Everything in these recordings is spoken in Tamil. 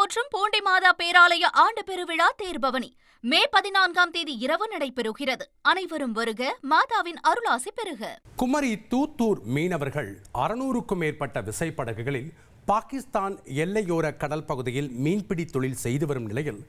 போற்றும் பூண்டி மாதா பேராலய ஆண்டு பெருவிழா தேர்பவனி மே 14ஆம் தேதி இரவு நடைபெறுகிறது. அனைவரும் வருக, மாதாவின் அருளாசி பெறுக. குமரி தூத்தூர் மீனவர்கள் 600க்கும் மேற்பட்ட விசைப்படகுகளில் பாகிஸ்தான் எல்லையோர கடல் பகுதியில் மீன்பிடி தொழில் செய்து வரும் நிலையில்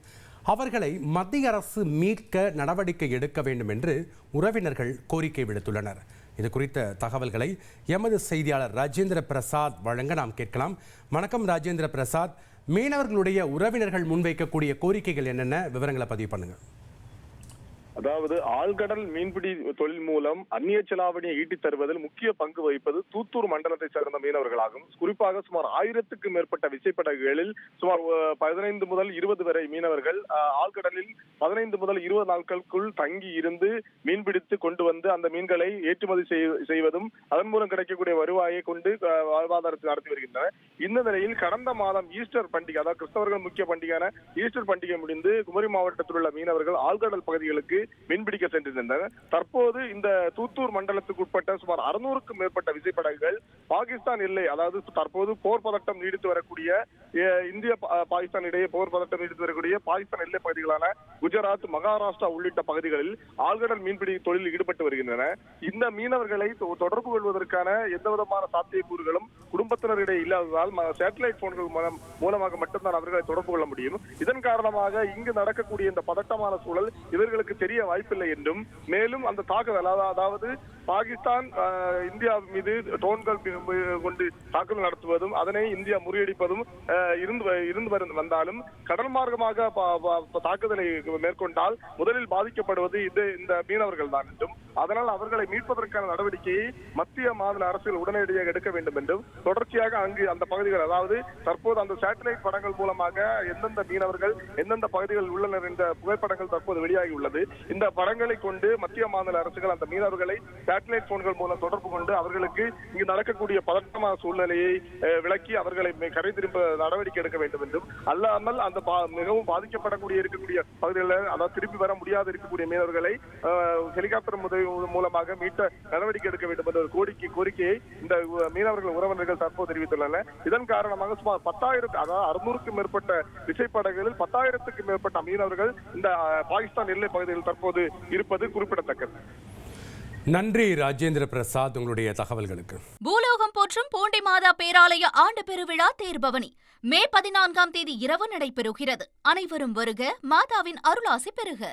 அவர்களை மத்திய அரசு மீட்க நடவடிக்கை எடுக்க வேண்டும் என்று உறவினர்கள் கோரிக்கை விடுத்துள்ளனர். இது குறித்த தகவல்களை எமது செய்தியாளர் ராஜேந்திர பிரசாத் வழங்க நாம் கேட்கலாம். வணக்கம் ராஜேந்திர பிரசாத், மீனவர்களுடைய உறவினர்கள் முன்வைக்கக்கூடிய கோரிக்கைகள் என்னென்ன விவரங்களை பதிவு பண்ணுங்க. அதாவது ஆழ்கடல் மீன்பிடி தொழில் மூலம் அந்நிய செலாவணியை ஈட்டித் தருவதில் முக்கிய பங்கு வகிப்பது தூத்தூர் மண்டலத்தை சேர்ந்த மீனவர்களாகும். குறிப்பாக சுமார் 1000க்கும் மேற்பட்ட விசைப்படகுகளில் சுமார் 15 முதல் 20 வரை மீனவர்கள் ஆழ்கடலில் 15 முதல் 20 நாட்களுக்குள் தங்கி இருந்து மீன்பிடித்து கொண்டு வந்து அந்த மீன்களை ஏற்றுமதி செய்வதும் அதன் மூலம் கிடைக்கக்கூடிய வருவாயை கொண்டு வாழ்வாதாரத்தை நடத்தி வருகின்றனர். இந்த நிலையில் கடந்த மாதம் ஈஸ்டர் பண்டிகை, அதாவது கிறிஸ்தவர்கள் முக்கிய பண்டிகையான ஈஸ்டர் பண்டிகை முடிந்து குமரி மாவட்டத்தில் உள்ள மீனவர்கள் ஆழ்கடல் பகுதிகளுக்கு மீன்பிடிக்க சென்றிருந்தனர். தற்போது இந்த தூத்தூர் மண்டலத்துக்கு உட்பட்ட சுமார் 600க்கும் மேற்பட்ட விசைப்படகுகள் பாகிஸ்தான் எல்லை, அதாவது தற்போது போர் பதட்டம் நீடித்து வரக்கூடிய இந்திய பாகிஸ்தான் இடையே போர் பதட்டம் நீடித்து வரக்கூடிய பாகிஸ்தான் எல்லை பகுதிகளான குஜராத், மகாராஷ்டிரா உள்ளிட்ட பகுதிகளில் ஆழ்கடல் மீன்பிடி தொழிலில் ஈடுபட்டு வருகின்றன. இந்த மீனவர்களை தொடர்பு கொள்வதற்கான எந்த விதமான சாத்தியக்கூறுகளும் குடும்பத்தினரிடையே இல்லாததால் சேட்டலைட் போன்கள் மூலமாக மட்டும்தான் அவர்களை தொடர்பு கொள்ள முடியும். இதன் காரணமாக இங்கு நடக்கக்கூடிய இந்த பதட்டமான சூழல் இவர்களுக்கு தெரிய வாய்ப்பில்லை என்றும், மேலும் அந்த தாக்குதல், அதாவது பாகிஸ்தான் இந்தியா மீது ட்ரோன்கள் கொண்டு தாக்குதல் நடத்துவதும் அதனை இந்தியா முறியடிப்பதும் இருந்து வந்தாலும் கடல் மார்க்கமாக தாக்குதலை மேற்கொண்டால் முதலில் பாதிக்கப்படுவது இந்த மீனவர்கள் தான் என்றும், அதனால் அவர்களை மீட்பதற்கான நடவடிக்கையை மத்திய மாநில அரசுகள் உடனடியாக எடுக்க வேண்டும் என்றும், தொடர்ச்சியாக அங்கு அந்த பகுதிகள், அதாவது தற்போது அந்த சேட்டலைட் படங்கள் மூலமாக எந்தெந்த மீனவர்கள் எந்தெந்த பகுதிகளில் உள்ளனர் என்ற புகைப்படங்கள் தற்போது வெளியாகி உள்ளது. இந்த படங்களை கொண்டு மத்திய மாநில அரசுகள் அந்த மீனவர்களை சேட்டலைட் போன்கள் மூலம் தொடர்பு கொண்டு அவர்களுக்கு இங்கு நடக்கக்கூடிய பதட்டமான சூழ்நிலையை விளக்கி அவர்களை கரை திரும்ப நடவடிக்கை எடுக்க வேண்டும் என்றும், அல்லாமல் அந்த மிகவும் பாதிக்கப்படக்கூடிய இருக்கக்கூடிய பகுதிகளில், அதாவது திருப்பி வர முடியாது இருக்கக்கூடிய மீனவர்களை ஹெலிகாப்டர் மூலமாக மீட்ட நடவடிக்கை எடுக்க வேண்டும் என்ற ஒரு கோரிக்கையை இந்த மீனவர்கள் உறவினர்கள் தற்போது தெரிவித்துள்ளனர். இதன் காரணமாக சுமார் 10,000, அதாவது 600க்கும் மேற்பட்ட விசைப்படகுகளில் 10,000க்கும் மேற்பட்ட மீனவர்கள் இந்த பாகிஸ்தான் எல்லை பகுதியில் தற்போது இருப்பது குறிப்பிடத்தக்கது. நன்றி ராஜேந்திர பிரசாத், உங்களுடைய தகவல்களுக்கு. பூலோகம் போற்றும் பூண்டி மாதா பேராலய ஆண்டு பெருவிழா தேர்பவனி மே 14ஆம் தேதி இரவு நடைபெறுகிறது. அனைவரும் வருக, மாதாவின் அருளாசி பெறுக.